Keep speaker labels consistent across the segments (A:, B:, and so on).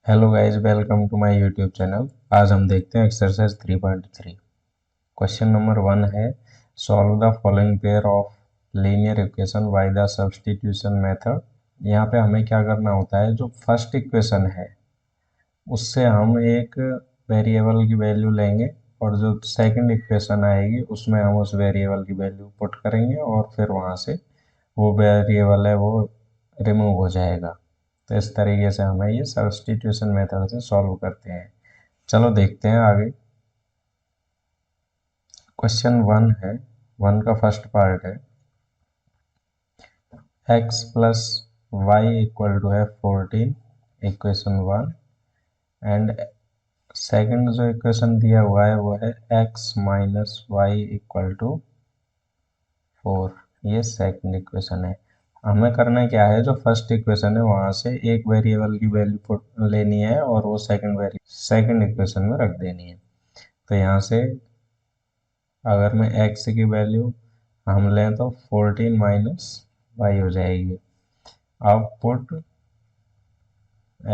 A: Hello guys, welcome to my YouTube channel. आज हम देखते हैं एक्सरसाइज 3.3। क्वेश्चन नंबर 1 है, solve the following pair of linear equation by the substitution method. यहाँ पे हमें क्या करना होता है, जो फर्स्ट इक्वेशन है उससे हम एक वेरिएबल की वैल्यू लेंगे और जो सेकंड इक्वेशन आएगी उसमें हम उस वेरिएबल की वैल्यू पुट करेंगे और फिर वहाँ से वो वेरिएबल है वो रिमूव हो जाएगा। तो इस तरीके से हमें ये सब्स्टिट्यूशन मेथड से सॉल्व करते हैं। चलो देखते हैं आगे। क्वेश्चन 1 है, 1 का फर्स्ट पार्ट है x plus y equal to है 14, इक्वेशन 1। एंड सेकंड जो इक्वेशन दिया हुआ है वो है x minus y equal to 4। ये सेकंड इक्वेशन है। हमें करना क्या है, जो फर्स्ट इक्वेशन है वहां से एक वेरिएबल की वैल्यू लेनी है और वो सेकंड इक्वेशन में रख देनी है। तो यहाँ से अगर मैं x की वैल्यू हम लें तो 14 माइनस वाई हो जाएगी। अब put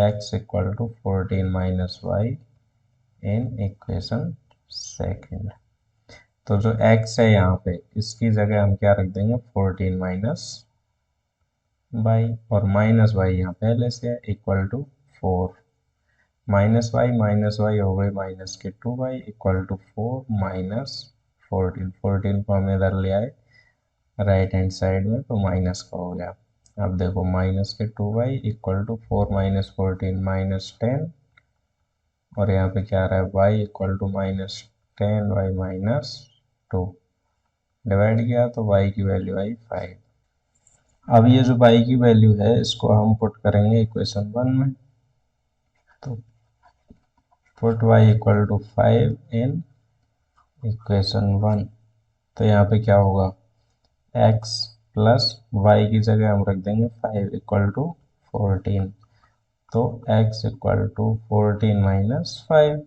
A: x equal to 14 minus y in equation second. तो जो x है यहाँ पे इसकी जगह हम क्या रख देंगे, 14 माइनस वाई, और माइनस वाई यहाँ पहले से है इक्वल टू 4। माइनस वाई हो गई माइनस के 2y इक्वल टू 4 माइनस 14। 14 को हम इधर ले आए राइट हैंड साइड में तो माइनस का हो गया। अब देखो माइनस के 2y equal to 4 minus 14 minus 10, और यहाँ पे क्या आ रहा है y equal to minus 10y minus 2। Divide किया तो y की वैल्यू आई 5। अब ये जो y की वैल्यू है इसको हम पुट करेंगे इक्वेशन 1 में। तो put y equal to 5 in equation 1। तो यहाँ पे क्या होगा, x प्लस वाई की जगह हम रख देंगे 5 इक्वल टू 14। तो x इक्वल टू 14 माइनस 5,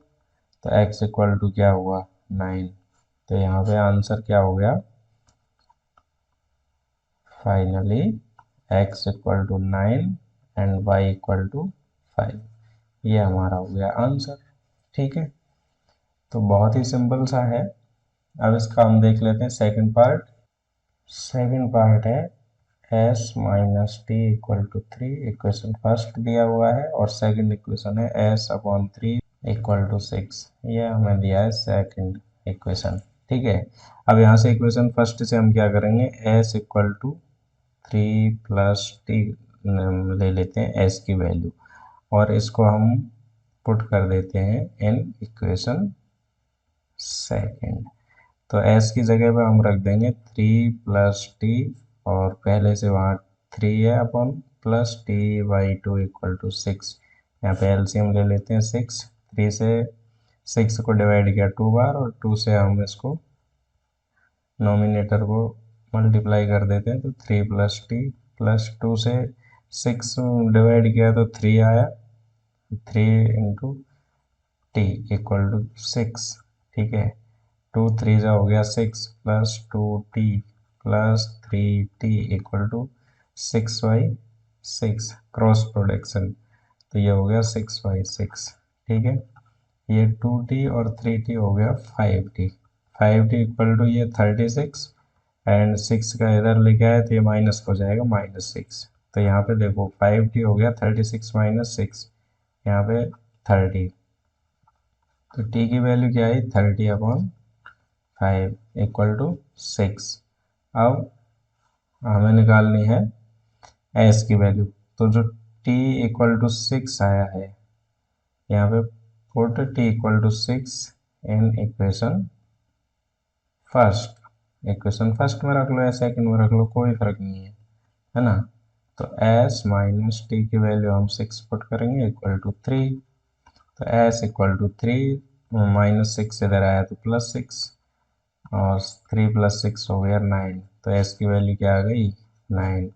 A: तो x इक्वल टू क्या हुआ 9। तो यहाँ पे आंसर क्या हो गया, finally x equal to 9 and y equal to 5। ये हमारा हो गया आंसर। ठीक है, तो बहुत ही सिंपल सा है। अब इसका हम देख लेते हैं सेकंड पार्ट। सेकंड पार्ट है s minus t equal to 3, equation first दिया हुआ है, और सेकंड इक्वेशन है s अपॉन 3 इक्वल टू 6। ये हमें दिया है सेकंड इक्वेशन। ठीक है, अब यहाँ से इक्वेशन फर्स्ट से हम क्या करेंगे, s equal to 3 plus t ले लेते हैं s की वैल्यू, और इसको हम पुट कर देते हैं इन इक्वेशन सेकंड। तो s की जगह पे हम रख देंगे 3 प्लस टी, और पहले से वहाँ 3 है upon plus t by 2 equal to 6। यहाँ पे एलसीएम ले लेते हैं 6। 3 से 6 को डिवाइड किया 2 बार, और 2 से हम इसको नोमिनेटर को मल्टीप्लाई कर देते हैं। तो 3 प्लस टी प्लस 2 से 6 डिवाइड किया तो 3 आया, 3 इंटू टी इक्वल टू 6। ठीक है, 2 3 जा हो गया 6 plus 2t plus 3t equal to 6/6, cross production. तो ये हो गया 6/6। ठीक है, ये 2t और 3t हो गया 5t। 5t इक्वल टू ये 36, एंड 6 का इधर लेके आए तो ये माइनस हो जाएगा -6। तो यहाँ पे देखो 5t हो गया 36 माइनस 6, यहाँ पे 30। तो t की वैल्यू क्या आई, 30 अपॉन 5 इक्वल टू 6। अब हमें निकालनी है s की वैल्यू। तो जो t इक्वल टू 6 आया है, यहाँ पे put t equal to 6 in equation first में रख लो या सेकंड में रख लो, कोई फर्क नहीं है ना। तो s माइनस टी की वैल्यू हम 6 पुट करेंगे इक्वल टू 3। तो s इक्वल टू 3, -6 इधर आया तो +6, और 3 प्लस 6 हो गया 9। तो s की वैल्यू क्या आ गई 9।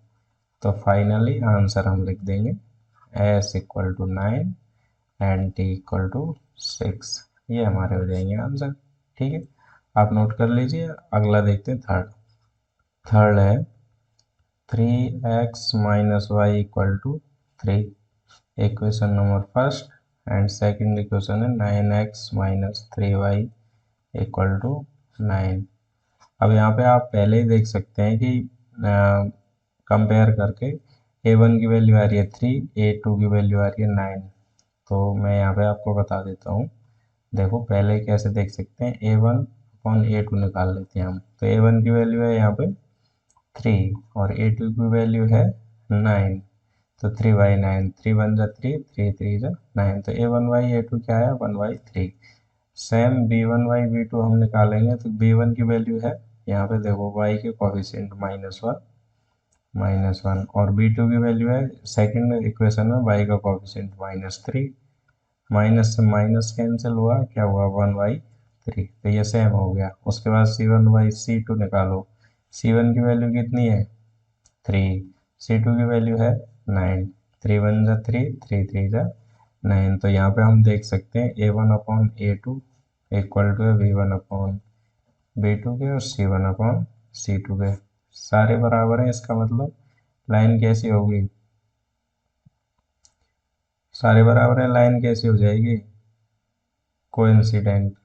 A: तो फाइनली आंसर हम लिख देंगे s equal to 9 and t equal to 6। ये हमारे हो जाएंगे आंसर। ठीक है, आप नोट कर लीजिए। अगला देखते हैं थर्ड। थर्ड है 3x minus y equal to 3, equation number first and second equation है 9x minus 3y equal to 9। अब यहाँ पे आप पहले ही देख सकते हैं कि कंपेयर करके a1 की वैल्यू आ रही है 3, a2 की वैल्यू आ रही है 9। तो मैं यहाँ पे आपको बता देता हूँ। देखो पहले कैसे देख सकते हैं, a1 अपॉन a2 निकाल लेते हैं हम। तो a1 की वैल्यू है यहाँ पे 3 और a2 की वैल्यू है 9। तो 3/9, 3 × 1 = 3, 3 × 3 = 9। तो a1/a2 क्या है, 1/3। सेम b1/b2 हम निकालेंगे तो b1 की वैल्यू है यहाँ पे देखो y के कोफिशिएंट -1 और b2 की वैल्यू है सेकंड इक्वेशन में y का कोफिशिएंट -3। माइनस से माइनस कैंसिल हुआ, क्या हुआ 1/3। तो ये सेम हो गया। उसके बाद c1/c2 निकालो। c1 की वैल्यू कितनी है 3, c2 की वैल्यू है 9। 3 × 1 = 3, 3 × 3 = 9। तो यहाँ पे हम देख सकते हैं a1/a2 इक्वल टू है b1/b2 के और c1/c2 के। सारे बराबर हैं, इसका मतलब लाइन कैसी होगी, सारे बराबर है, लाइन कैसी हो जाएगी, कोइंसिडेंट।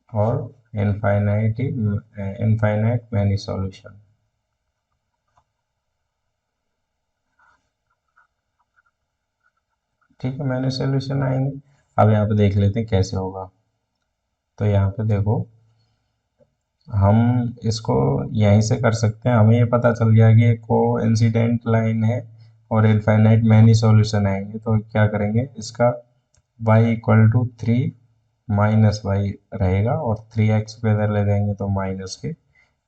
A: और इनफाइनाइट मैनी सॉल्यूशन। ठीक है, मैनी सॉल्यूशन आएंगे। अब यहाँ पे देख लेते हैं कैसे होगा। तो यहाँ पे देखो हम इसको यहीं से कर सकते हैं। हमें ये पता चल गया कि ये को इंसिडेंट लाइन है और इनफाइनाइट मैनी सॉल्यूशन आएंगे। तो क्या करेंगे, इसका y = 3 माइनस वाई रहेगा और 3x को इधर ले जाएंगे तो माइनस के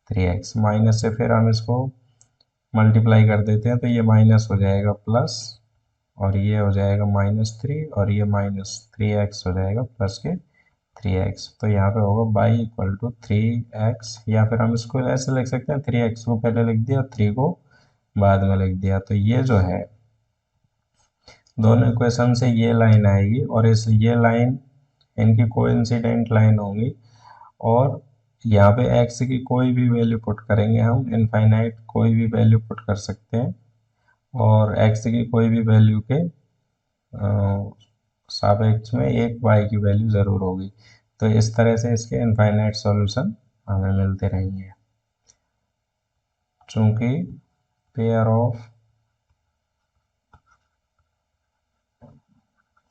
A: 3x। माइनस से फिर हम इसको मल्टीप्लाई कर देते हैं तो ये माइनस हो जाएगा प्लस, और ये हो जाएगा -3 और ये -3x हो जाएगा प्लस के 3x। तो यहाँ पे होगा y = 3x, या फिर हम इसको ऐसे लिख सकते हैं 3x को पहले लिख दिया, 3 को बाद में लिख दिया। तो ये जो है दोनों इक्वेशन से ये लाइन आएगी और ये लाइन इनकी कोइंसिडेंट लाइन होंगी। और यहाँ पे x की कोई भी वैल्यू पुट करेंगे हम, इनफाइनाइट कोई भी वैल्यू पुट कर सकते हैं और x की कोई भी वैल्यू के सापेक्ष में एक y की वैल्यू ज़रूर होगी। तो इस तरह से इसके इनफाइनाइट सॉल्यूशन हमें मिलते रहेंगे। चूंकि pair of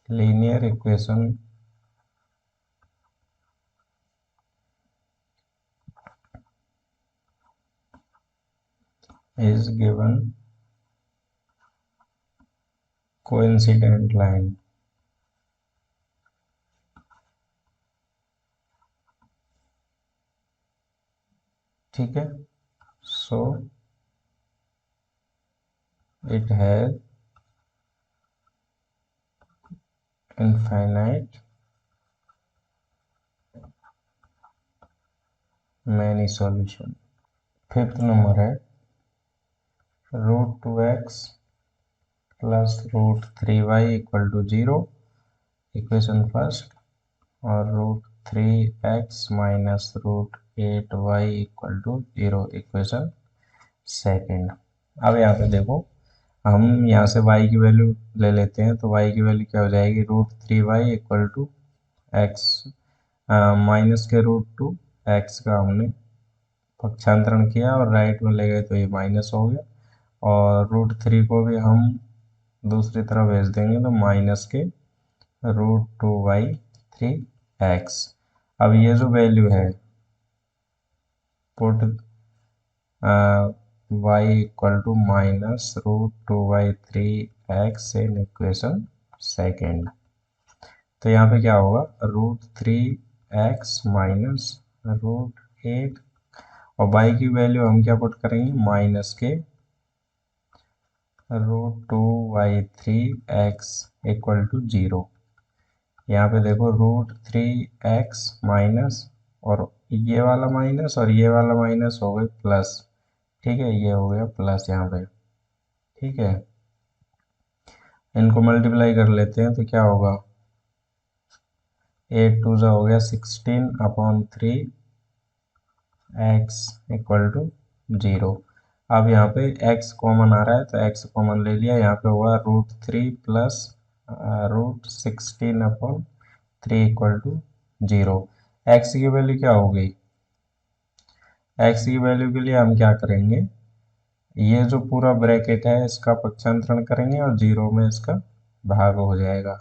A: linear equation is given coincident line। ठीक है, so it has infinite many solution. Fifth number है √2x plus √3y = 0 equation first, और √3x minus √8y = 0 equation second. अब यहाँ पे देखो हम यहाँ से y की वैल्यू ले लेते हैं तो y की वैल्यू क्या हो जाएगी, √3y = x माइनस के √2x का हमने पक्षांतरण किया और राइट में ले गए तो ये माइनस हो गया, और √3 को भी हम दूसरी तरफ भेज देंगे तो माइनस के √2/3x। अब ये जो वैल्यू है पुट y = -√2/3x इन इक्वेशन सेकेंड। तो यहाँ पे क्या होगा, √3x माइनस √8 और y की वैल्यू हम क्या पुट करेंगे, माइनस के √2/3x = 0। यहाँ पे देखो √3x माइनस और ये वाला माइनस और ये वाला माइनस हो गए प्लस। ठीक है, ये हो गया प्लस यहाँ पे। ठीक है, इनको मल्टीप्लाई कर लेते हैं तो क्या होगा, 8 2 हो गया 16/3 x = 0। अब यहाँ पे x कॉमन आ रहा है तो x कॉमन ले लिया, यहाँ पे हुआ √3 प्लस √16/3 इक्वल टू 0। x की वैल्यू क्या हो गई? x की वैल्यू के लिए हम क्या करेंगे, ये जो पूरा ब्रैकेट है इसका पक्षांतरण करेंगे और 0 में इसका भाग हो जाएगा।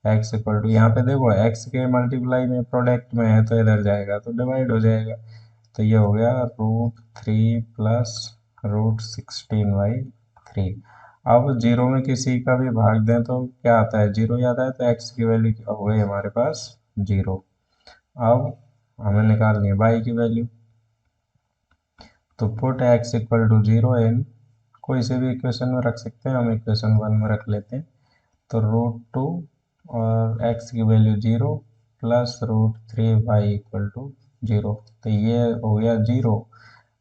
A: x इक्वल टू, यहाँ पे देखो x के मल्टीप्लाई में प्रोडक्ट में है तो इधर जाएगा तो डिवाइड हो जाएगा। तो ये हो गया √3 प्लस √16/3। अब 0 में किसी का भी भाग दें तो क्या आता है? 0 आता है, तो x की वैल्यू क्या हो गई हमारे पास? 0। अब हमें निकालनी है y की वैल्यू, तो पुट x इक्वल टू 0 इन, कोई से भी इक्वेशन में रख सकते हैं, हम इक्वेशन 1 में रख लेते हैं। तो √2 और x की value 0 plus √3y equal to 0, तो ये हो गया 0।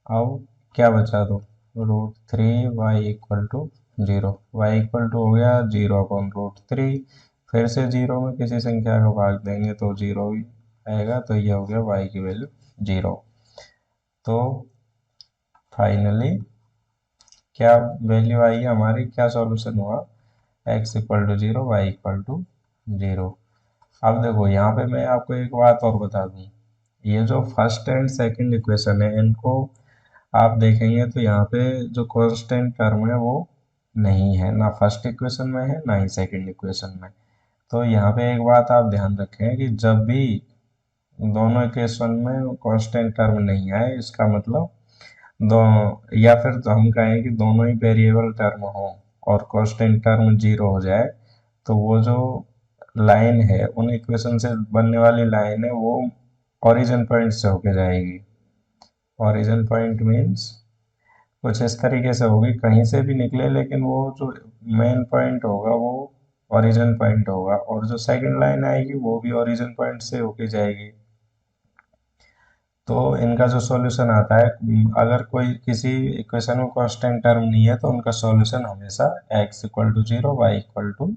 A: अब क्या बचा? दो √3y equal to 0, y equal to हो गया 0/√3। फिर से 0 में किसी संख्या का भाग देंगे तो 0 ही आएगा, तो ये हो गया y की वैल्यू 0। तो फाइनली क्या वैल्यू आई हमारी, क्या सॉल्यूशन हुआ? x equal to 0, y equal to 0। अब देखो यहाँ पे मैं आपको एक बात और बता दूँ, ये जो फर्स्ट एंड सेकंड इक्वेशन है इनको आप देखेंगे तो यहाँ पे जो कांस्टेंट टर्म है वो नहीं है, ना फर्स्ट इक्वेशन में है ना ही सेकंड इक्वेशन में। तो यहाँ पे एक बात आप ध्यान रखें कि जब भी दोनों इक्वेशन में कांस्टेंट टर्म नहीं आए, इसका मतलब दो, या फिर तो हम कहें कि दोनों ही वेरिएबल टर्म हो और कांस्टेंट टर्म 0 हो जाए, तो वो जो लाइन है उन इक्वेशन से बनने वाली लाइन है वो ओरिजिन पॉइंट से होके जाएगी। ओरिजिन पॉइंट मीन्स कुछ इस तरीके से होगी, कहीं से भी निकले लेकिन वो जो मेन पॉइंट होगा वो ओरिजिन पॉइंट होगा, और जो सेकंड लाइन आएगी वो भी ओरिजिन पॉइंट से होके जाएगी। तो इनका जो सॉल्यूशन आता है, अगर कोई किसी इक्वेशन में कांस्टेंट टर्म नहीं है तो उनका सॉल्यूशन हमेशा x equal to 0, y equal to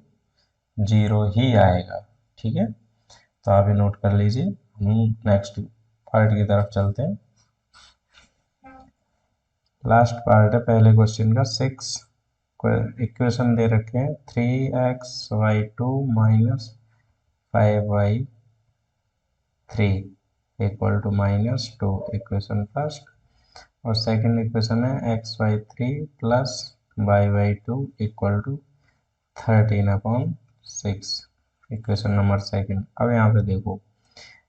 A: 0 ही आएगा। ठीक है, तो आप ये नोट कर लीजिए। हम नेक्स्ट पार्ट की तरफ चलते हैं। लास्ट पार्ट है पहले क्वेश्चन का 6। इक्वेशन दे रखे हैं 3x/2 minus 5y3 equal to -2, equation first. और सेकंड इक्वेशन है x/3 plus y/2 equal to 13/6, equation number second. अब यहाँ पे देखो,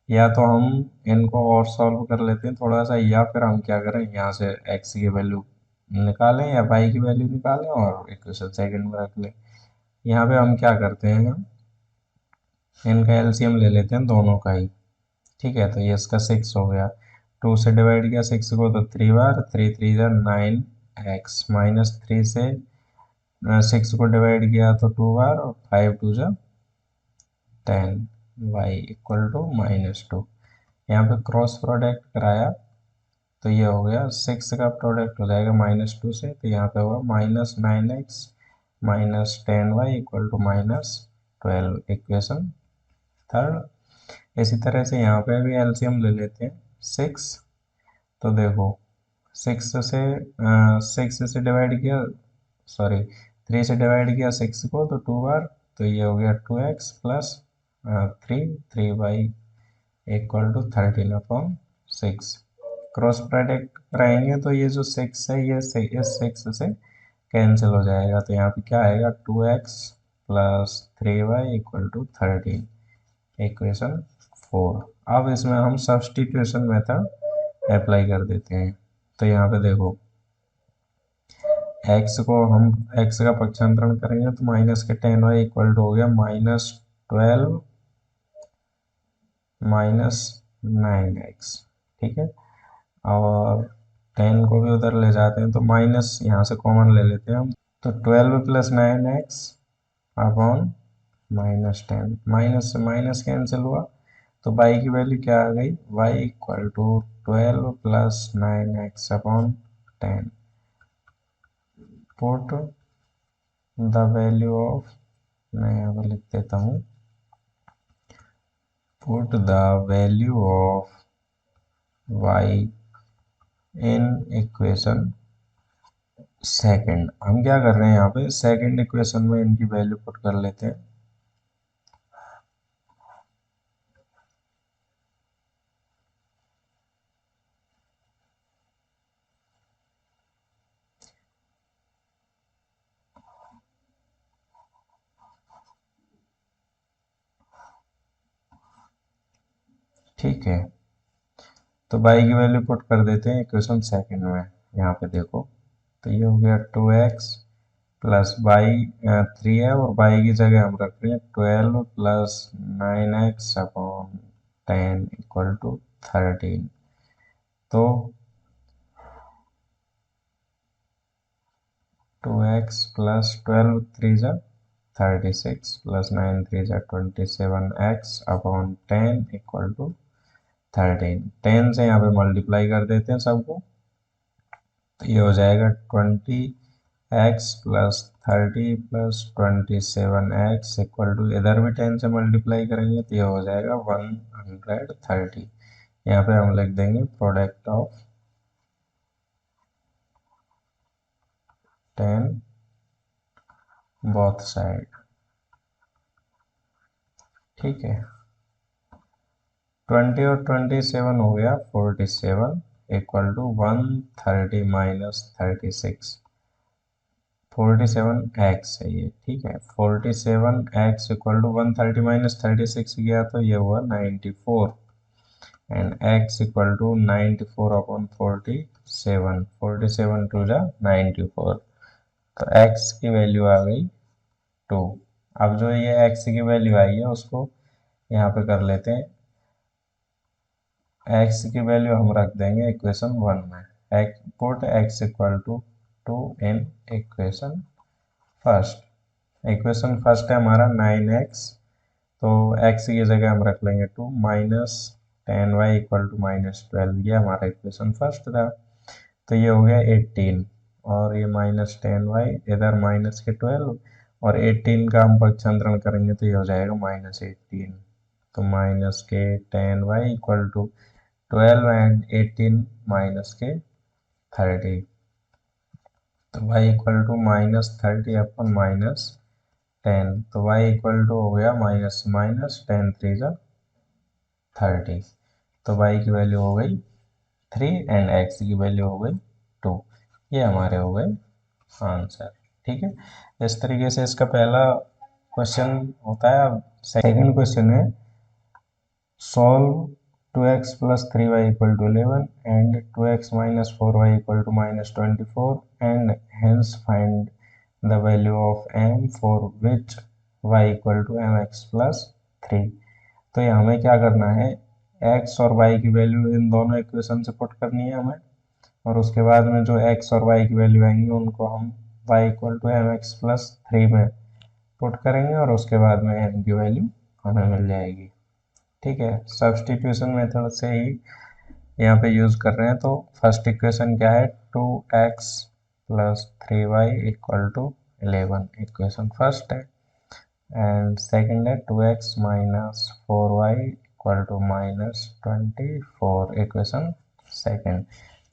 A: या तो हम इनको और सॉल्व कर लेते हैं थोड़ा सा, या फिर हम क्या करें, यहाँ से x की वैल्यू निकालें या y की वैल्यू निकालें और इक्वेशन सेकंड में रख लें। यहाँ पे हम क्या करते हैं, हम इनका एलसीएम ले लेते हैं दोनों का ही। ठीक है, तो ये इसका 6 हो गया, 2 से डिवाइड किया 6 को तो 3 बार, 3 3 जा 9x, -3 से 6 को डिवाइड किया तो 2 बार, और 5 2 जा 10, y इक्वल टू -2। यहाँ पे क्रॉस प्रोडक्ट कराया तो ये हो गया 6 का प्रोडक्ट हो जाएगा -2 से, तो यहाँ पे होगा -9x -10y equal to -12, equation third. इसी तरह से यहाँ पे भी एलसीएम ले लेते हैं 6, तो देखो 6 से 6 से डिवाइड किया, सॉरी 3 से डिवाइड किया 6 को तो 2 बार, तो ये हो गया 2x plus 3y equal to 13/6। Cross product कराएंगे तो ये जो 6 है ये इस 6 से कैंसिल हो जाएगा, तो यहाँ पे क्या आएगा 2x plus 3y equal to 13, equation 4। अब इसमें हम सब्स्टिट्यूशन मेथड अप्लाई कर देते हैं। तो यहाँ पे देखो x को हम x का पक्षांतरण करेंगे तो माइनस के 10y इक्वल टू हो गया -12 -9x। ठीक है, और 10 को भी उधर ले जाते हैं तो माइनस यहाँ से कॉमन ले लेते हैं हम, तो 12 प्लस 9x अपॉन -10, माइनस से माइनस कैंसिल हुआ, तो y की वैल्यू क्या आ गई, y equal to 12 plus 9x upon 10। Put the value of, मैं यहाँ पर लिख देता हूँ, put the value of y in equation second, हम क्या कर रहे हैं यहाँ पे सेकंड इक्वेशन में इनकी वैल्यू पुट कर लेते हैं। ठीक है, तो बाई की वैल्यू पुट कर देते हैं इक्वेशन सेकंड में। यहाँ पे देखो, तो ये हो गया 2x प्लस बाई 3 है, और बाई की जगह हम रख रहे हैं 12 plus 9x upon 10 equal to 13। तो 2x प्लस 12 3 जा 36 प्लस 9 3 जा 27x अपॉन 10 इक्वल टू 13। 10 से यहाँ पे मल्टीप्लाई कर देते हैं सबको, तो ये हो जाएगा 20x plus 30 plus 27x equal to, इधर भी 10 से मल्टीप्लाई करेंगे तो ये हो जाएगा 130। यहाँ पे हम लिख देंगे प्रोडक्ट ऑफ 10 बोथ साइड। ठीक है, 20 और 27 हो गया 47 इक्वल टू 130 माइनस 36। 47x है ये, ठीक है। 47x इक्वल टू 130 माइनस 36 गया तो ये हुआ 94, and x equal to 94 upon 47, 47 two जा 94, तो x की वैल्यू आ गई 2। अब जो ये x की वैल्यू आई है उसको यहाँ पे कर लेते हैं, x की वैल्यू हम रख देंगे इक्वेशन 1 में। Put x equal to 2 in equation first. Equation first है हमारा 9x, तो x की जगह हम रख लेंगे 2 minus 10y equal to minus 12, ये हमारा इक्वेशन फर्स्ट था। तो ये हो गया 18, और ये माइनस 10y, इधर माइनस के 12, और 18 का हम पक्षांतरण करेंगे तो ये हो जाएगा माइनस 18। तो माइनस के 10y equal to 12 and 18 minus के 30, तो y equal to minus 30 upon minus 10, तो y इक्वल टू हो गया माइनस माइनस 10 3 जा 30, तो y की वैल्यू हो गई 3 एंड x की वैल्यू हो गई 2। ये हमारे हो गए आंसर। ठीक है, इस तरीके से इसका पहला क्वेश्चन होता है। अब सेकंड क्वेश्चन है, solve 2x plus 3y equal to 11 and 2x minus 4y equal to minus 24 and hence find the value of m for which y equal to mx plus 3। तो ये हमें क्या करना है, x और y की value in दोनों equation से पुट करनी है हमें, और उसके बाद में जो x और y की वैल्यू आएंगी उनको हम y equal to mx plus 3 में पुट करेंगे, और उसके बाद में m की वैल्यू हमें मिल जाएगी। ठीक है, सब्सटीट्यूशन मेथड से ही यहाँ पे यूज कर रहे हैं। तो फर्स्ट इक्वेशन क्या है, 2x plus 3y equal to 11, equation first है। एंड सेकंड है 2x minus 4y equal to minus 24, equation second.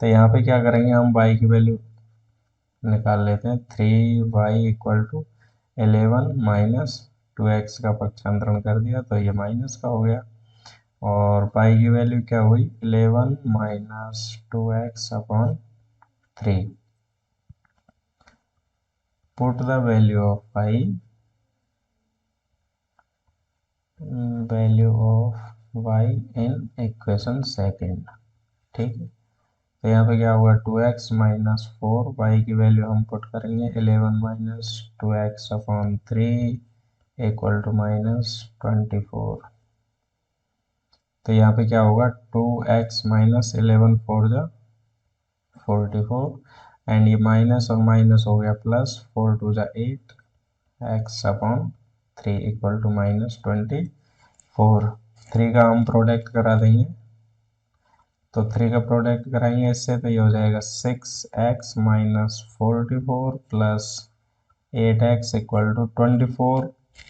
A: तो यहाँ पे क्या करेंगे, हम y की वैल्यू निकाल लेते हैं। 3y equal to 11 minus 2x का पक्षांतरण कर दिया तो ये माइनस का हो गया, और पाई की वैल्यू क्या हुई, 11 minus 2x upon 3। Put the value of pi, value of y in equation second. ठीक है, तो यहाँ पे क्या होगा, 2x माइनस 4, y की वैल्यू हम पुट करेंगे 11 minus 2x upon 3 equal to minus 24। तो यहाँ पे क्या होगा, 2x माइनस 11 4 जा 44, एंड ये माइनस और माइनस हो गया प्लस, 4 टू जा 8 x upon 3 equal to minus 24। 3 का हम प्रोडक्ट करा देंगे, तो 3 का प्रोडक्ट कराएंगे इससे तो ये हो जाएगा 6x minus 44 plus 8x equal to 24,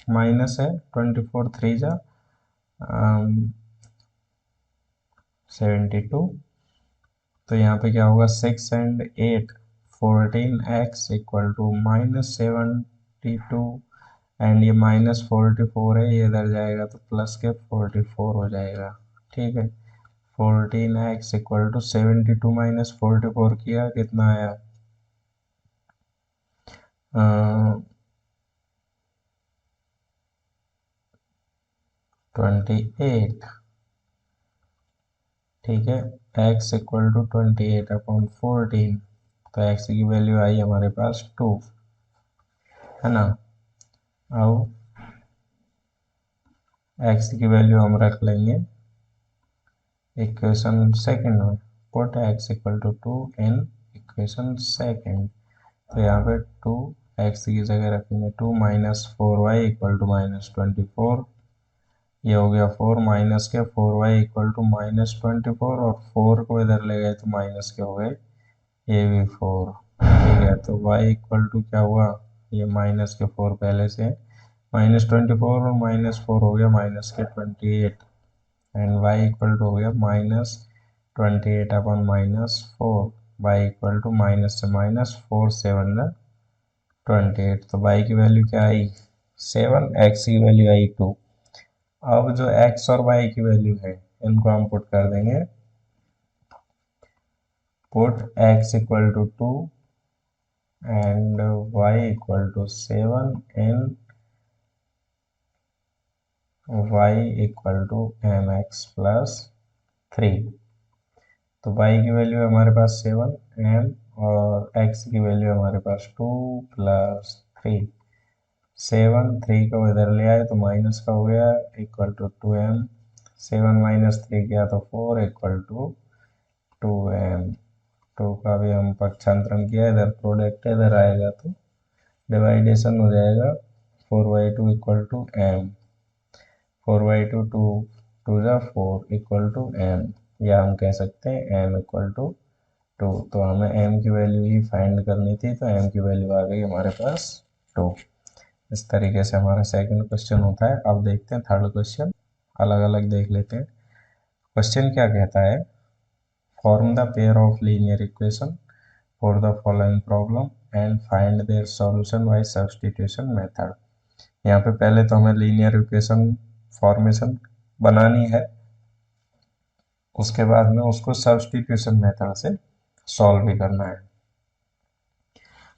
A: minus है 24 3 जा 72। तो यहाँ पे क्या होगा, 6 and 8 14x equal to -72 and ये -44 है, ये इधर जाएगा तो प्लस के 44 हो जाएगा। ठीक है, 14x इक्वल टू 72 - 44 किया कितना आया, 28। ठीक है, x इक्वल टू 28/14, तो x की वैल्यू आई हमारे पास 2, है ना। अब x की वैल्यू हम रख लेंगे इक्वेशन सेकंड में, put x equal to 2 in equation second. तो यहाँ पे 2 x की जगह रखेंगे 2 - 4y इक्वल टू -24, ये हो गया 4 माइनस के 4y इक्वल टू -24, और 4 को इधर ले गए तो माइनस के हो गए, ये भी 4। ठीक है, तो y इक्वल टू क्या हुआ, ये माइनस के 4 पहले से -24 और -4 हो गया -28, एंड y इक्वल टू हो गया -28/-4, y इक्वल टू माइनस से माइनस 4 7 28, तो y की वैल्यू क्या आई 7, x की वैल्यू आई 2। अब जो x और y की वैल्यू है इनको हम पुट कर देंगे, put x equal to 2 and y equal to 7 in y equal to mx plus 3। तो y की वैल्यू है हमारे पास 7 m, और x की वैल्यू है हमारे पास 2 प्लस 3। 7 3 को इधर ले आए तो माइनस का हो गया, इक्वल टू 2m, 7 - 3 किया तो 4 इक्वल टू 2m। 2 का भी हम पक्षांतरण किया, इधर प्रोडक्ट इधर आएगा तो डिवाइडेशन हो जाएगा, 4/2 इक्वल टू m, 4/2 2 जा 4 इक्वल टू m, या हम कह सकते हैं m इक्वल टू 2। तो हमें m की वैल्यू ही फाइंड करनी थी, तो m की वैल्यू आ गई हमारे पास 2। इस तरीके से हमारा सेकंड क्वेश्चन होता है। अब देखते हैं थर्ड क्वेश्चन, अलग अलग देख लेते हैं। क्वेश्चन क्या कहता है, form the pair of linear equation for the following problem and find their solution bye substitution method. यहाँ पे पहले तो हमें लीनियर इक्वेशन फॉर्मेशन बनानी है, उसके बाद में उसको सब्स्टिट्यूशन मेथड से सॉल्व भी करना है।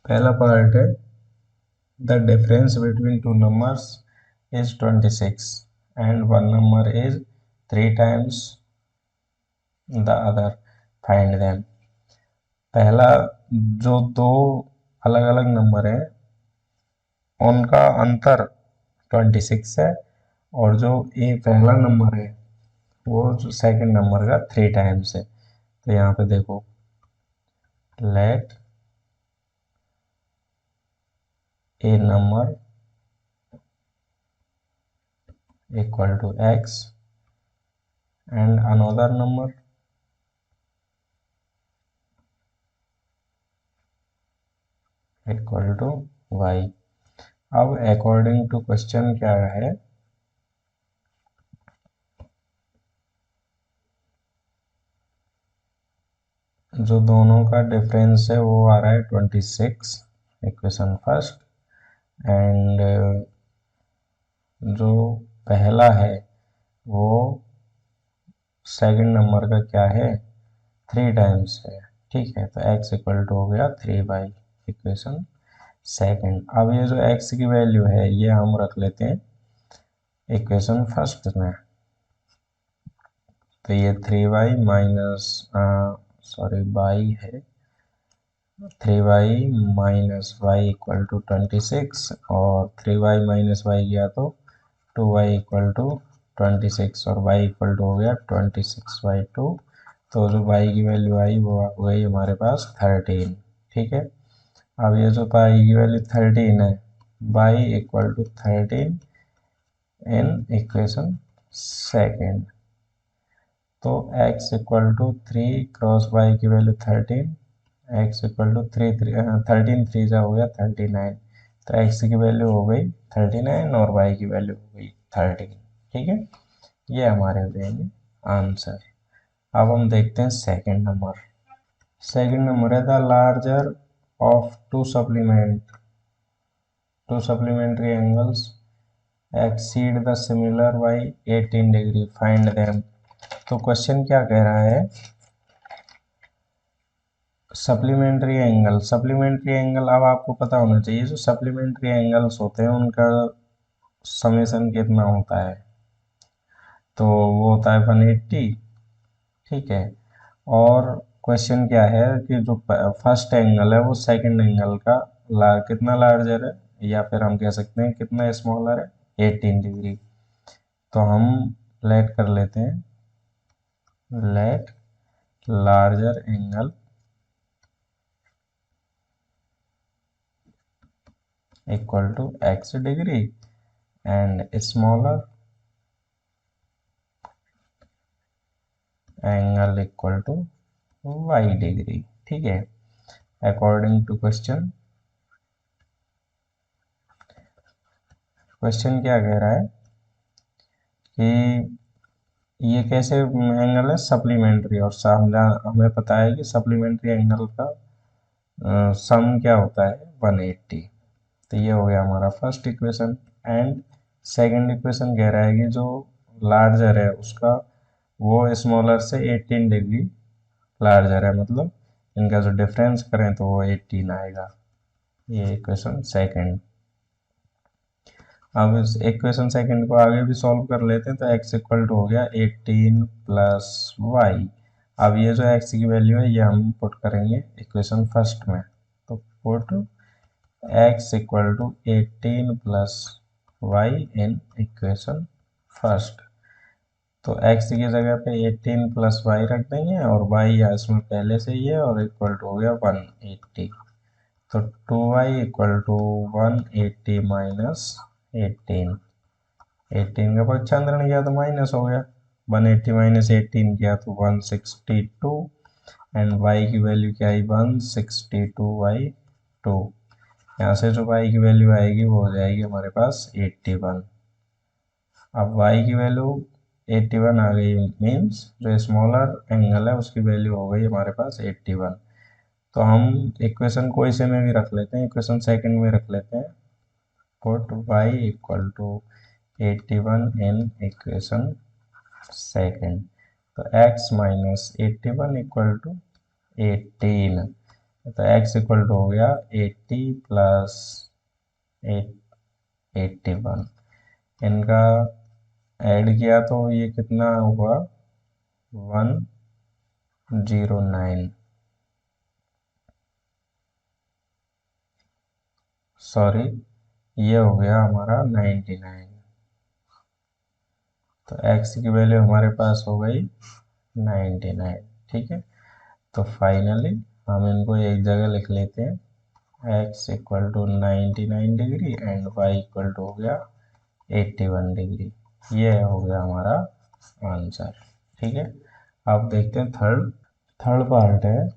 A: पहला पार्ट है, the difference between two numbers is 26 and one number is 3 times the other, find them। पहला, जो दो अलग अलग नंबर है उनका अंतर 26 है, और जो ये पहला नंबर है वो जो सेकंड नंबर का 3 टाइम्स है। तो यहाँ पे देखो, let a number equal to x and another number equal to y। अब अकॉर्डिंग टू क्वेश्चन क्या है, जो दोनों का डिफरेंस है वो आ रहा है 26, इक्वेशन फर्स्ट, एंड जो पहला है वो सेकंड नंबर का क्या है, 3 टाइम्स है। ठीक है, तो x इक्वल टू हो गया 3 इक्वेशन सेकंड। अब ये जो x की वैल्यू है ये हम रख लेते हैं इक्वेशन फर्स्ट में, तो ये 3y माइनस सॉरी बाई है, 3y minus y equal to 26, और 3y माइनस वाई गया तो 2y इक्वल टू 26, और y इक्वल टू हो गया 26/2। तो जो y की वैल्यू आई वो हो गई हमारे पास 13। ठीक है, अब ये जो y की वैल्यू 13 है, y equal to 13 in equation second. तो x equal to 3 cross y की वैल्यू 13, x इक्वल टू 13 3 जा हो गया 39, तो x की वैल्यू हो गई 39 और y की वैल्यू हो गई 13। ठीक है, ये हमारे हो जाएंगे आंसर। अब हम देखते हैं सेकंड नंबर। सेकंड नंबर है, the larger of two supplementary angles exceed the similar by 18 degree, find them। तो क्वेश्चन क्या कह रहा है, सप्लीमेंट्री एंगल अब आपको पता होना चाहिए, जो सप्लीमेंट्री एंगल्स होते हैं उनका समेशन कितना होता है, तो वो होता है 180, ठीक है। और क्वेश्चन क्या है कि जो फर्स्ट एंगल है वो सेकंड एंगल का कितना लार्जर है, या फिर हम कह सकते हैं कितना स्मॉलर है, 18 डिग्री। तो हम लेट कर लेते हैं, let larger angle equal to x degree and smaller angle equal to y degree, ठीक है। अकॉर्डिंग टू क्वेश्चन क्या कह रहा है कि ये कैसे एंगल है, सप्लीमेंट्री, और हमें पता है कि सप्लीमेंट्री एंगल का सम क्या होता है, 180। तो ये हो गया हमारा first equation. And second equation कह रहा है कि जो लार्जर है उसका वो स्मॉलर से 18 डिग्री लार्जर है, मतलब इनका जो डिफरेंस करें तो वो 18 आएगा। ये इक्वेशन सेकंड। अब इस इक्वेशन सेकंड को आगे भी सॉल्व कर लेते हैं, तो x इक्वल टू हो गया 18 प्लस वाई। अब ये जो x की वैल्यू है ये हम पुट करेंगे इक्वेशन फर्स्ट में, तो put x equal to 18 plus y in equation first. तो x की जगह पे 18 प्लस वाई रख देंगे, और y या इसमें पहले से ही है, और इक्वल टू हो गया 180। तो 2y इक्वल टू 180 माइनस 18 का पक्षांतरण किया तो माइनस हो गया, 180 माइनस 18 किया तो 162, एंड y की वैल्यू क्या आई, 162/2। यहाँ से जो y की वैल्यू आएगी वो हो जाएगी हमारे पास 81। अब y की वैल्यू 81 आ गई, मीन्स जो स्मॉलर एंगल है उसकी वैल्यू हो गई हमारे पास 81। तो हम इक्वेशन को इसे में भी रख लेते हैं, इक्वेशन सेकंड में रख लेते हैं, put y equal to 81 in equation second. तो x माइनस 81 इक्वल टू 18। तो x इक्वल टू हो गया 80 प्लस 81, इनका ऐड किया तो ये कितना हुआ, 109, सॉरी ये हो गया हमारा 99। तो x की वैल्यू हमारे पास हो गई 99, ठीक है। तो फाइनली हम इनको एक जगह लिख लेते हैं, x equal to 99 degree and y equal to हो गया 81 डिग्री। ये हो गया हमारा आंसर, ठीक है। अब देखते हैं थर्ड पार्ट है,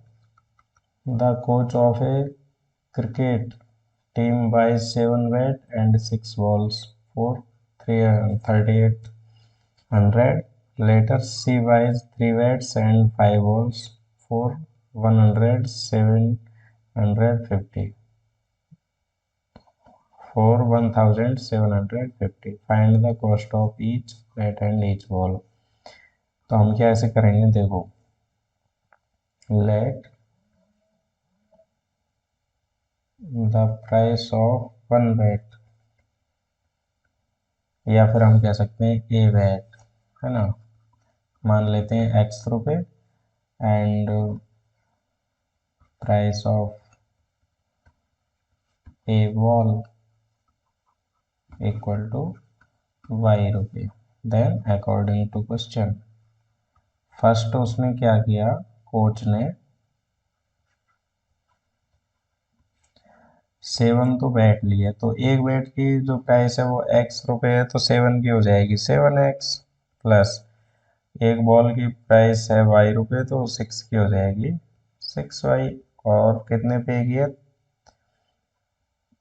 A: the coach of a cricket team buys 7 bat and 6 balls for 3800, later she buys 3 bats and 5 balls for 1750 for 1750, find the cost of each bat and each ball। तो हम क्या ऐसे करेंगे, देखो, let the price of one bat, या फिर हम कह सकते हैं ए बैट, है ना, मान लेते हैं x रुपए, and price of a ball equal to y रुपये। Then according to question, first उसने क्या किया, कोच ने 7 तो बैट लिए, तो एक बैट की जो प्राइस है वो x रुपये है, तो 7 की हो जाएगी 7x, प्लस एक बॉल की प्राइस है y रुपये, तो 6 की हो जाएगी 6y, और कितने पे किया,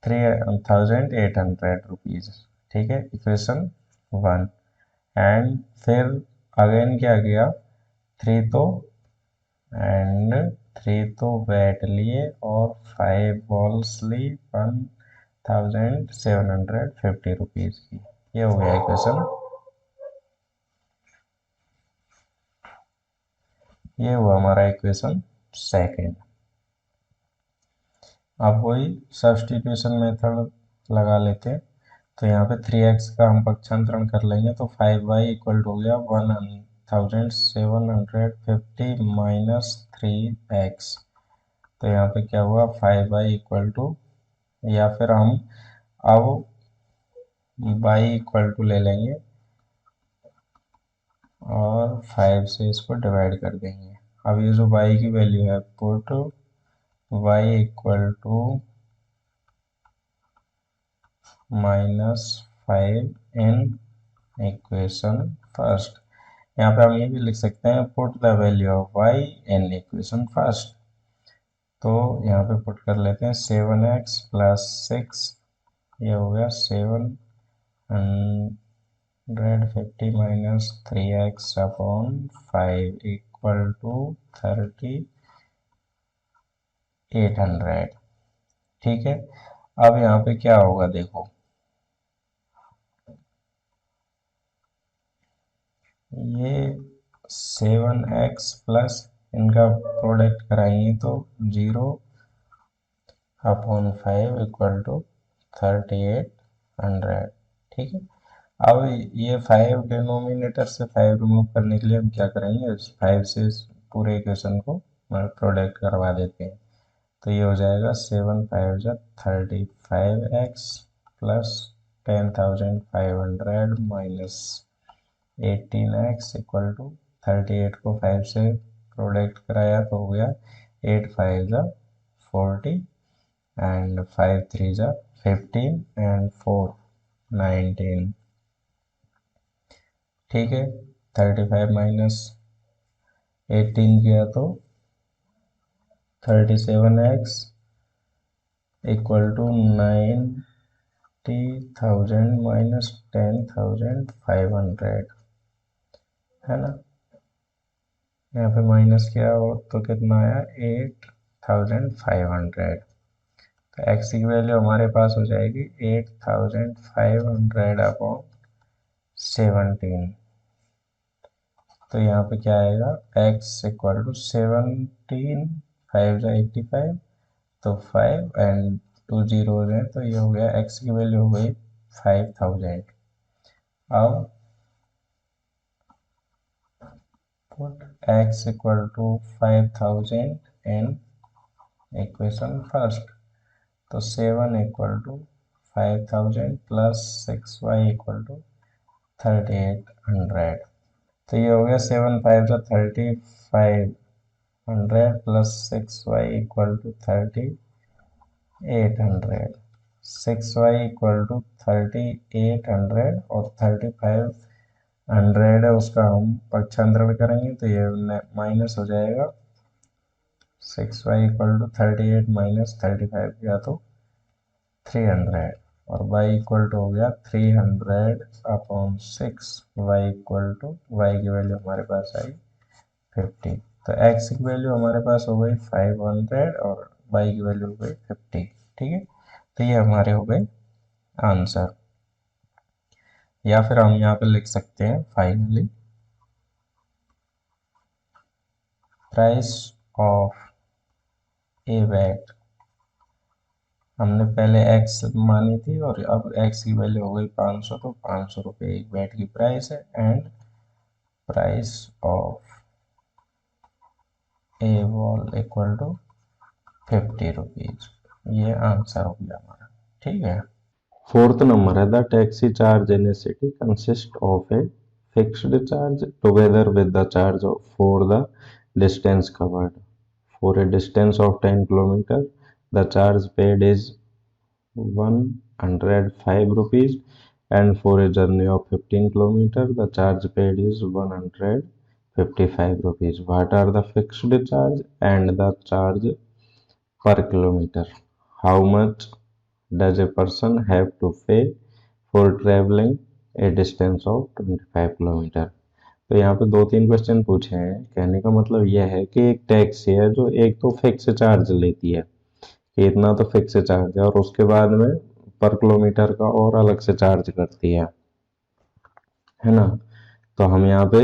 A: 3800 रुपीज़, ठीक है, इक्वेशन 1। एंड फिर अगेन क्या किया, 3 तो, एंड 3 तो बैट लिए और 5 बॉल्स ली 1750 रुपीज़ की। ये हो गया इक्वेशन, ये हुआ हमारा इक्वेशन सेकेंड। अब वही सब्स्टिट्यूशन मेथड लगा लेते हैं। तो यहाँ पे 3x का हम पक्षांतरण कर लेंगे तो 5y इक्वल टू हो गया 1750 माइनस 3x। तो यहाँ पे क्या हुआ 5y इक्वल टू, या फिर हम अब y इक्वल टू ले लेंगे और 5 से इसको डिवाइड कर देंगे। अब ये जो y की वैल्यू है put y equal to -5 in equation first. यहाँ पे हम ये भी लिख सकते हैं put the value of y in equation first. तो यहाँ पे पुट कर लेते हैं 7x प्लस 6, ये हो गया 750 minus 3x upon 5 equal to 3800। ठीक है, अब यहाँ पे क्या होगा देखो, ये 7x प्लस इनका प्रोडक्ट कराएंगे तो 0 अपॉन 5 इक्वल टू 3800। ठीक है, अब ये 5 डिनोमिनेटर से 5 रिमूव करने के लिए हम क्या करेंगे, इस 5 से इस पूरे इक्वेशन को प्रोडक्ट करवा देते हैं। तो ये हो जाएगा 7 5 जा 35x plus 10,500 minus 18x equal to 38 को 5 से प्रोडक्ट कराया तो हो गया 8 5 जा 40 एंड 5 3 जा 15 एंड 4 19। ठीक है, 35 माइनस 18 किया तो 37x इक्वल टू 90,000 माइनस 10,500 है ना। यहाँ पे माइनस किया हो तो कितना आया 8,500। तो x की वैल्यू हमारे पास हो जाएगी 8,500 अपॉन 17। तो यहाँ पे क्या आएगा x इक्वल टू 17 5 जा 85, तो 5 एंड 2 जीरो हैं तो ये हो गया x की वैल्यू हो गई 5000। अब put x equal to 5000 in equation first. तो 7 equal to 5000 plus 6y equal to 3800। तो ये हो गया 7 5 जा 3500 plus 6y equal to 3800। 6y equal to 3800 और 3500 है उसका हम पक्षांतरण करेंगे तो ये माइनस हो जाएगा। 6y इक्वल टू 38 माइनस 35 किया तो 300 और y इक्वल टू हो गया 300 upon 6। y equal to y की वैल्यू हमारे पास आई 50। तो x की वैल्यू हमारे पास हो गई 500 और y की वैल्यू हो गई 50। ठीक है, तो ये हमारे हो गए आंसर। या फिर हम यहाँ पे लिख सकते हैं finally price of a bat. हमने पहले x मानी थी और अब x की वैल्यू हो गई 500, तो 500 रुपये एक बैट की प्राइस है। And price of a ball equal to 50 rupees. ये आंसर हो गया हमारा। ठीक है, फोर्थ नंबर है the taxi charge in a city consist of a fixed charge together with the charge for the distance covered. For a distance of 10 kilometre the charge paid is 105 rupees, and for a journey of 15 kilometers the charge paid is 155 rupees. What are the fixed charge and the charge per kilometer? How much does a person have to pay for traveling a distance of 25 kilometers? तो यहाँ पे 2-3 question पूछे हैं। कहने का मतलब यह है कि एक टैक्सी है जो एक तो फिक्स चार्ज लेती है कि इतना तो फिक्स चार्ज है, और उसके बाद में पर किलोमीटर का और अलग से चार्ज करती है ना। तो हम यहाँ पे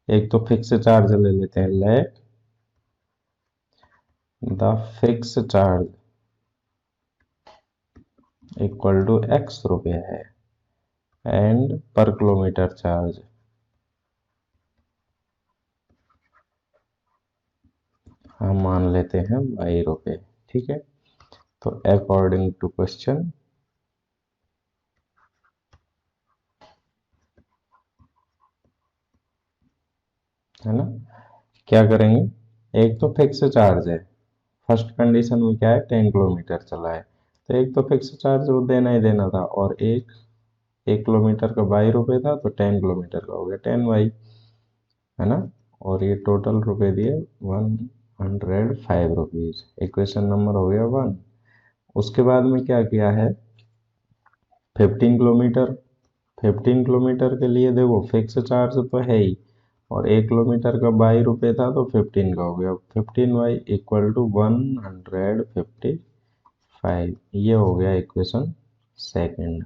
A: एक तो फिक्स चार्ज ले लेते हैं, let the fix charge equal to x रुपये है एंड पर किलोमीटर चार्ज हम मान लेते हैं 22 रुपये। ठीक है, तो अकॉर्डिंग टू क्वेश्चन है ना, क्या करेंगे, एक तो फिक्स चार्ज है, फर्स्ट कंडीशन में क्या है 10 किलोमीटर चला है, तो एक तो फिक्स चार्ज वो देना ही देना था, और एक किलोमीटर का 22 रुपये था, तो 10 किलोमीटर का हो गया 10 वाई, है ना। और ये टोटल रुपए दिए 105 रुपीज। इक्वेशन नंबर हो गया 1। उसके बाद में क्या किया है, 15 किलोमीटर, 15 किलोमीटर के लिए देखो फिक्स चार्ज तो है ही, और 1 किलोमीटर का 22 रुपये था, तो 15 का हो गया 15 वाई इक्वल टू 155। ये हो गया इक्वेशन सेकंड।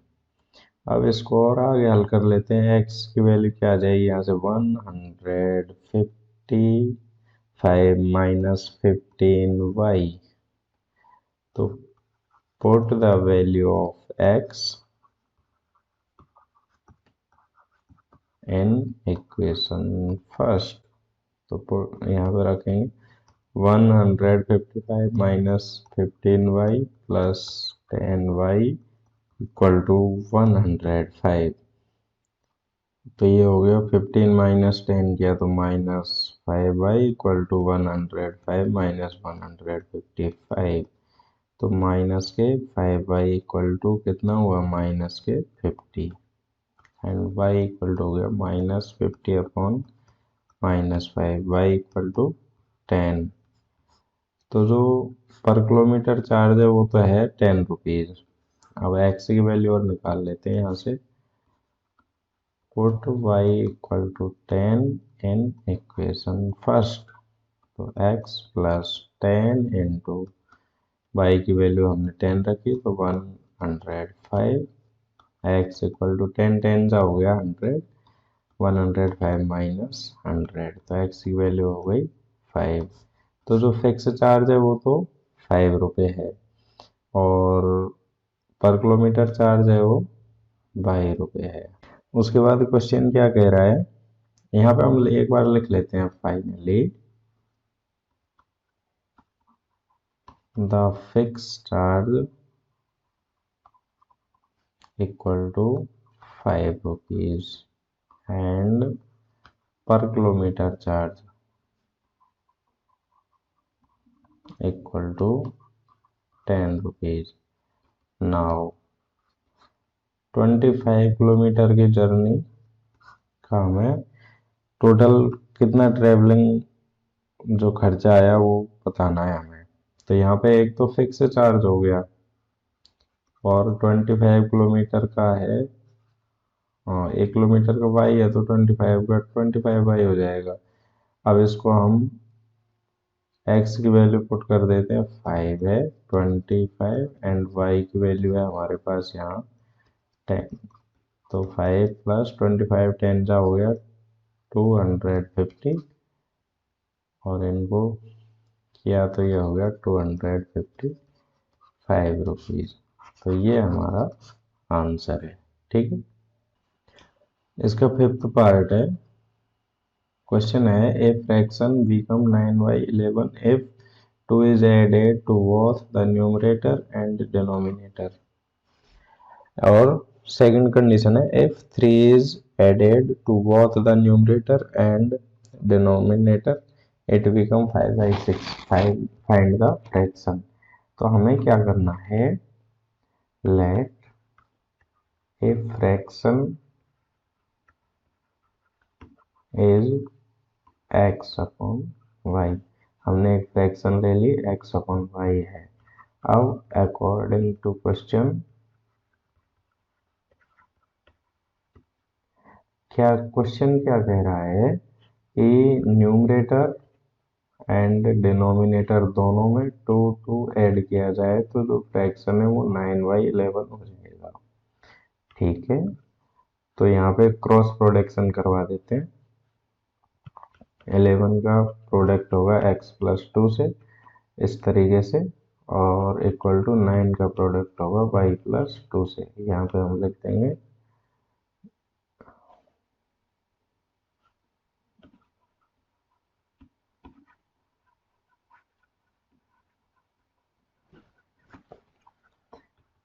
A: अब इसको और आगे हल कर लेते हैं। एक्स की वैल्यू क्या आ जाएगी यहाँ से, 155 माइनस 15 वाई। तो put the value of x in equation first. तो यहाँ पे रखेंगे 155 minus 15 y plus 10 y equal to 105। तो ये हो गया 15 माइनस 10 किया तो -5 वाई इक्वल टू 105 माइनस 155। तो माइनस के 5 वाई इक्वल टू कितना हुआ, माइनस के 50, एंड वाई इक्वल टू हो गया -50 अपॉन -5, वाई इक्वल टू 10। तो जो पर किलोमीटर चार्ज है वो तो है 10 रुपीज़। अब एक्स की वैल्यू और निकाल लेते हैं यहाँ से। Put y equal to 10 in equation first. तो x प्लस 10 इंटू वाई की वैल्यू हमने 10 रखी तो 105। x इक्वल टू 10 10 जा हो गया 100, 105 माइनस 100, तो x की वैल्यू हो गई 5। तो जो फिक्स चार्ज है वो तो 5 रुपये है, और पर किलोमीटर चार्ज है वो 22 रुपये है। उसके बाद क्वेश्चन क्या कह रहा है, यहाँ पे हम एक बार लिख लेते हैं, finally the fix charge equal to 5 rupees and per kilometre charge equal to 10 rupees. Now 25 kilometre की जर्नी का हमें टोटल कितना ट्रेवलिंग जो खर्चा आया वो बताना है हमें। तो यहाँ पे एक तो फिक्स चार्ज हो गया, और 25 किलोमीटर का है, हाँ 1 किलोमीटर का वाई है तो 25 का 25 वाई हो जाएगा। अब इसको हम एक्स की वैल्यू पुट कर देते हैं, 5 है 25, एंड वाई की वैल्यू है हमारे पास यहाँ 10। तो 5 प्लस 25 10 जा हो गया 250, और इनको किया तो ये हो गया 255 रुपीज़। तो ये हमारा आंसर है। ठीक है, इसका फिफ्थ पार्ट है। क्वेश्चन है, a fraction become 9/11 if 2 is added to both the numerator and denominator। और सेकंड कंडीशन है, if 3 is added to both the numerator and denominator it become 5/6। Find the fraction. तो हमें क्या करना है, let a fraction is x upon y। हमने एक fraction ले ली, x अपॉन y है। अब अकॉर्डिंग टू क्वेश्चन क्या क्वेश्चन क्या कह रहा है कि न्यूमरेटर एंड डिनोमिनेटर दोनों में 2 ऐड किया जाए तो जो फ्रैक्शन है वो 9/11 हो जाएगा। ठीक है, तो यहाँ पे क्रॉस प्रोडक्शन करवा देते हैं। 11 का प्रोडक्ट होगा x+2 से इस तरीके से, और इक्वल टू 9 का प्रोडक्ट होगा y+2 से। यहाँ पे हम लिख देंगे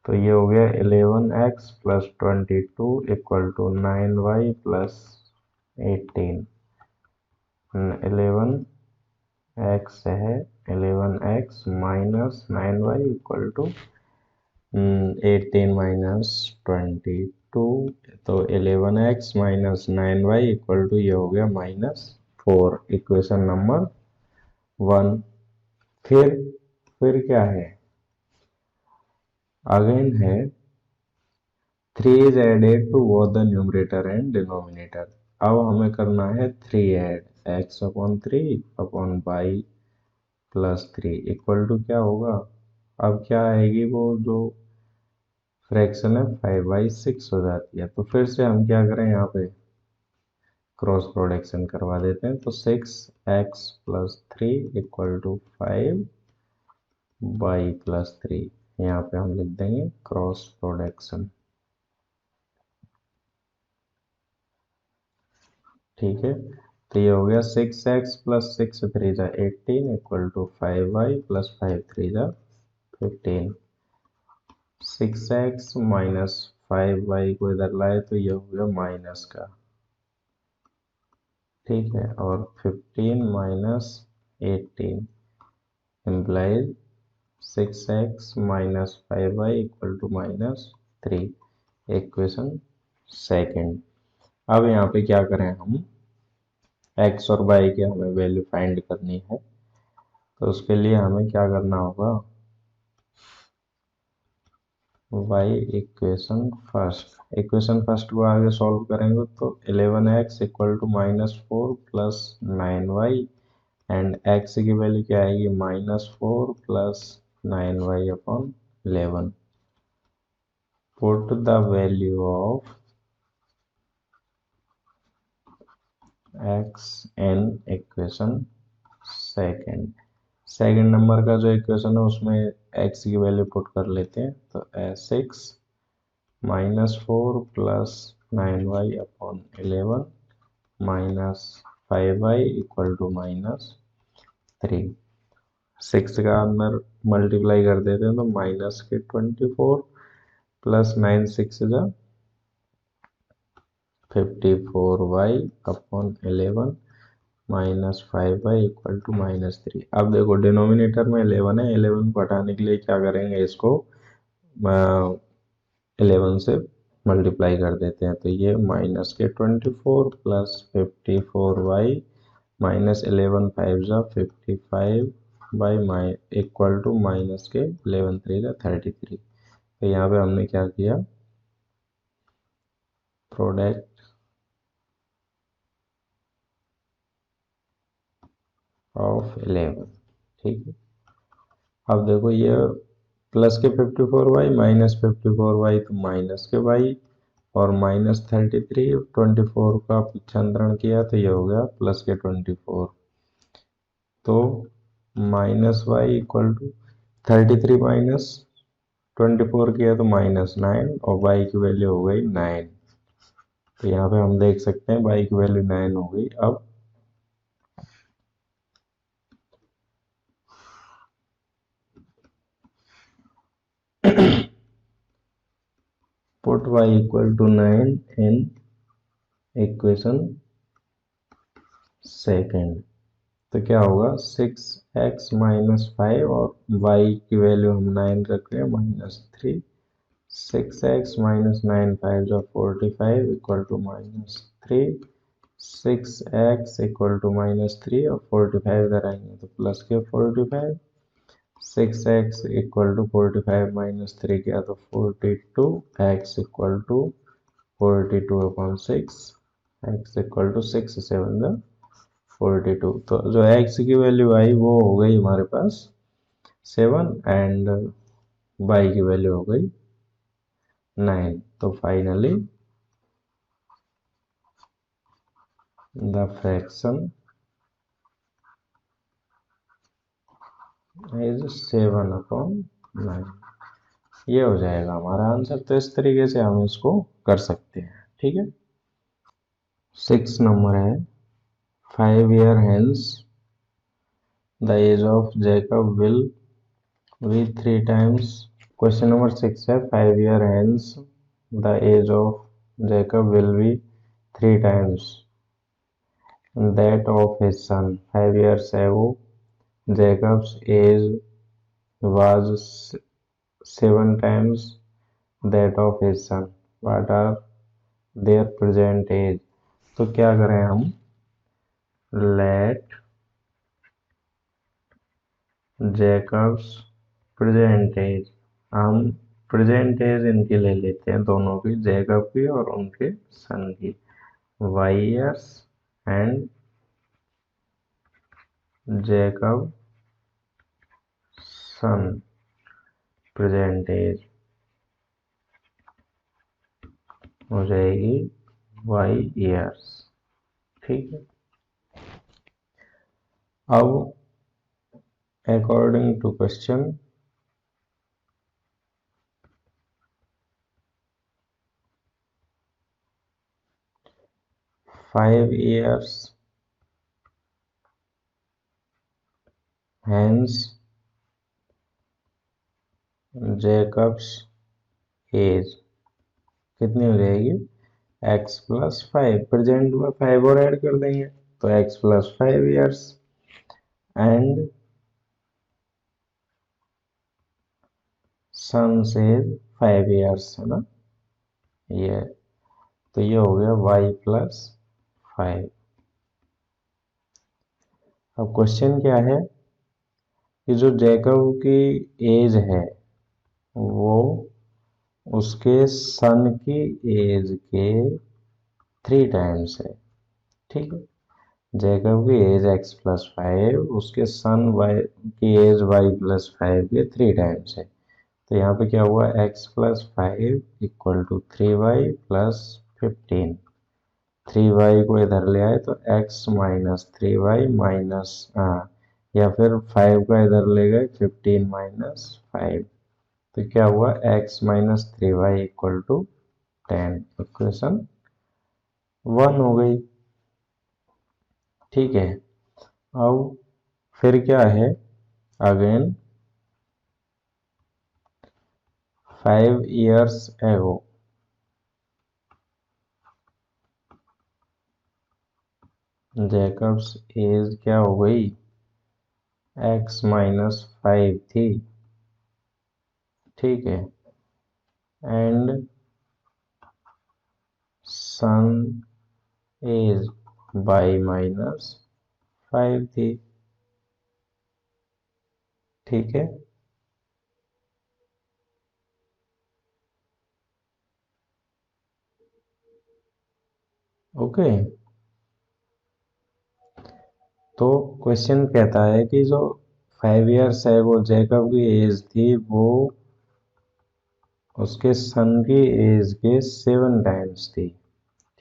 A: तो ये हो गया 11x + 22 = 9y + 18। 11x है, 11x - 9y = 18 - 22, तो 11x - 9y = ये हो गया -4, इक्वेशन नंबर 1। फिर क्या है, अगेन है 3 is added to both the numerator and denominator। अब हमें करना है 3 ऐड, x/3/y+3 इक्वल टू क्या होगा, अब क्या आएगी वो जो फ्रैक्शन है 5/6 हो जाती है। तो फिर से हम क्या करें, यहाँ पे क्रॉस प्रोडक्शन करवा देते हैं। तो 6x+3 = 5y+3, यहाँ पे हम लिख देंगे क्रॉस प्रोडक्शन। ठीक है, तो ये हो गया 6x + 6 3 = 18 = 5y + 5 3 = 15। 6x - 5y को इधर लाए तो ये हो गया माइनस का। ठीक है, और 15 - 18 implies 6x - 5y = -3, equation second. अब यहाँ पे क्या करें हम, x और y की हमें वैल्यू फाइंड करनी है। तो उसके लिए हमें क्या करना होगा, y इक्वेशन फर्स्ट को आगे सॉल्व करेंगे तो 11x = -4 + 9y, एंड x की वैल्यू क्या आएगी, -4 + 9y/11। Put the value of x in equation second. Second number का जो इक्वेशन है उसमें x की वैल्यू पुट कर लेते हैं। तो 6 -4 + 9y/11 -5y = -3। 6 का अंदर मल्टीप्लाई कर देते हैं तो -24 + 9 6 जा 54y/11 -5y = -3। अब देखो डिनोमिनेटर में 11 है, 11 को हटाने के लिए क्या करेंगे, इसको 11 से मल्टीप्लाई कर देते हैं। तो ये -24 + 54y -11 5 जा 55y = -11 3 जा 33। तो यहाँ पे हमने क्या किया, प्रोडक्ट ऑफ 11। ठीक है, अब देखो ये प्लस के 54y -54y तो माइनस के y, और -33 24 का पिछांतरण किया तो ये हो गया प्लस के 24। तो -y = 33 -24 किया तो -9, और y की वैल्यू हो गई 9। तो यहाँ पे हम देख सकते हैं y की वैल्यू 9 हो गई। अब पुट y = 9 इन इक्वेशन सेकेंड। तो क्या होगा, 6x - 5 और y की वैल्यू हम 9 रख रहे हैं -3। 6x - 9 5 जा 45 = -3। 6x = -3 और 45 इधर आएंगे तो प्लस के 45। 6x = 45 - 3 किया तो 42, x = 42/6 x इक्वल टू 6 7 42। तो जो x की वैल्यू आई वो हो गई हमारे पास 7 एंड y की वैल्यू हो गई 9। तो फाइनली द फ्रैक्शन इज 7/9। ये हो जाएगा हमारा आंसर। तो इस तरीके से हम इसको कर सकते हैं। ठीक है। 6 नंबर है 5 year hence the age of Jacob will be 3 times। Question number 6 है 5 year hence the age of Jacob will be 3 times that of his son। 5 years ago Jacob's age was 7 times that of his son। What are their present age? तो क्या करें हम, let Jacob's present age, हम present as इनकी ले लेते हैं दोनों की, जैकब की और उनके सन की, y years and Jacob son present age हो जाएगी y years। ठीक है। अब according to question 5 years hence Jacob's age कितनी हो जाएगी, x+5। प्रेजेंट में 5 और ऐड कर देंगे तो x+5 years एंड सन से 5 years है ना ये। तो ये हो गया y+5। अब क्वेश्चन क्या है कि जो जैकब की एज है वो उसके सन की एज के 3 टाइम्स है। ठीक है। जैकब की एज x+5, उसके सन y की एज y+5 के 3 टाइम्स है। तो यहाँ पे क्या हुआ, x+5 equal to 3y+15। 3y को इधर ले आए तो x माइनस 3y माइनस या फिर 5 का इधर ले गए 15 माइनस 5। तो क्या हुआ, x minus 3y equal to 10। Equation 1 हो गई। ठीक है। अब फिर क्या है, again 5 years ago Jacob's age क्या हो गई, x-5 थी। ठीक है। एंड सन एज y-5 थी। ठीक है। ओके। तो क्वेश्चन कहता है कि जो 5 years एगो जैकब की एज थी वो उसके सन की एज के 7 टाइम्स थी।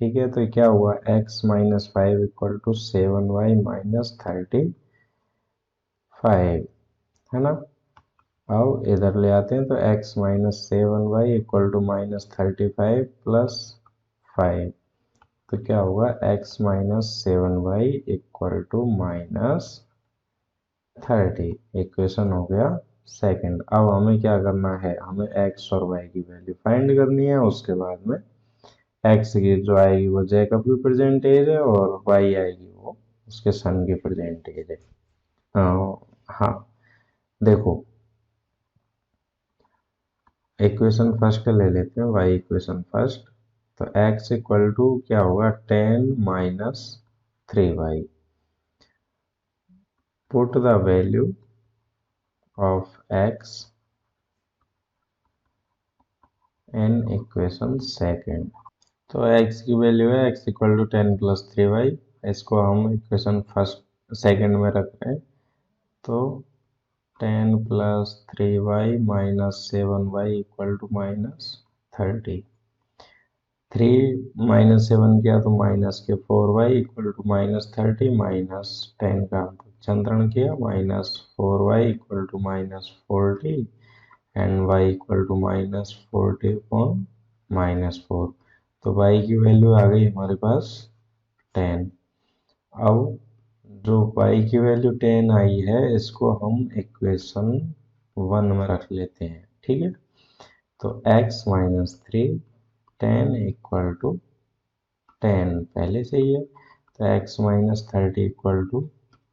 A: ठीक है। तो क्या हुआ, x-5 इक्वल टू 7y-35 है ना। अब इधर ले आते हैं तो x-7y इक्वल टू -35 प्लस 5। तो क्या होगा, x-7y इक्वल टू -30। इक्वेशन हो गया सेकंड। अब हमें क्या करना है, हमें x और y की वैल्यू फाइंड करनी है। उसके बाद में x की जो आएगी वो जैकब की प्रेजेंट एज है और y आएगी वो उसके सन की प्रेजेंट एज है। हाँ देखो, इक्वेशन फर्स्ट ले लेते हैं, y इक्वेशन फर्स्ट। तो x इक्वल टू क्या होगा, 10 minus 3y। Put the value of x in equation second. तो x की वैल्यू है x इक्वल टू 10 + 3y। इसको हम इक्वेशन फर्स्ट सेकंड में रख रहे हैं, तो 10 + 3y - 7y इक्वल टू -30। 3 - 7 किया तो -4y इक्वल टू -30, -10 का चंद्रण किया -4y equal to -40 and y equal to -40/-4। तो y की वैल्यू आ गई हमारे पास 10। अब जो y की वैल्यू 10 आई है, इसको हम इक्वेशन 1 में रख लेते हैं, ठीक है। तो x - 3 10 इक्वल टू 10 पहले से ही है, तो x - 30 equal to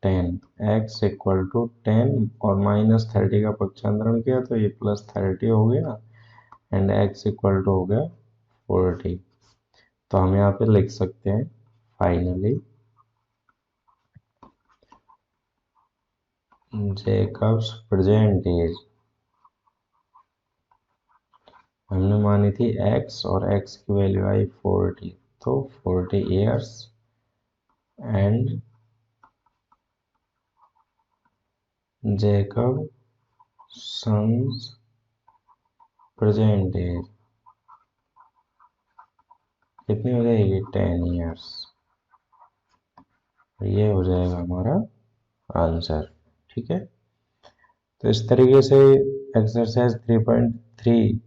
A: 10। x equal to 10 और -30 का पक्षांतरण किया तो ये +30 हो गया एंड x इक्वल टू हो गया 40। तो हम यहाँ पे लिख सकते हैं फाइनली जेकब्स प्रेजेंट एज हमने मानी थी x और x की वैल्यू आई 40, तो 40 years and Jacob sons present age कितनी हो जाएगी 10 ईयर्स। ये हो जाएगा हमारा आंसर, ठीक है। तो इस तरीके से एक्सरसाइज 3.3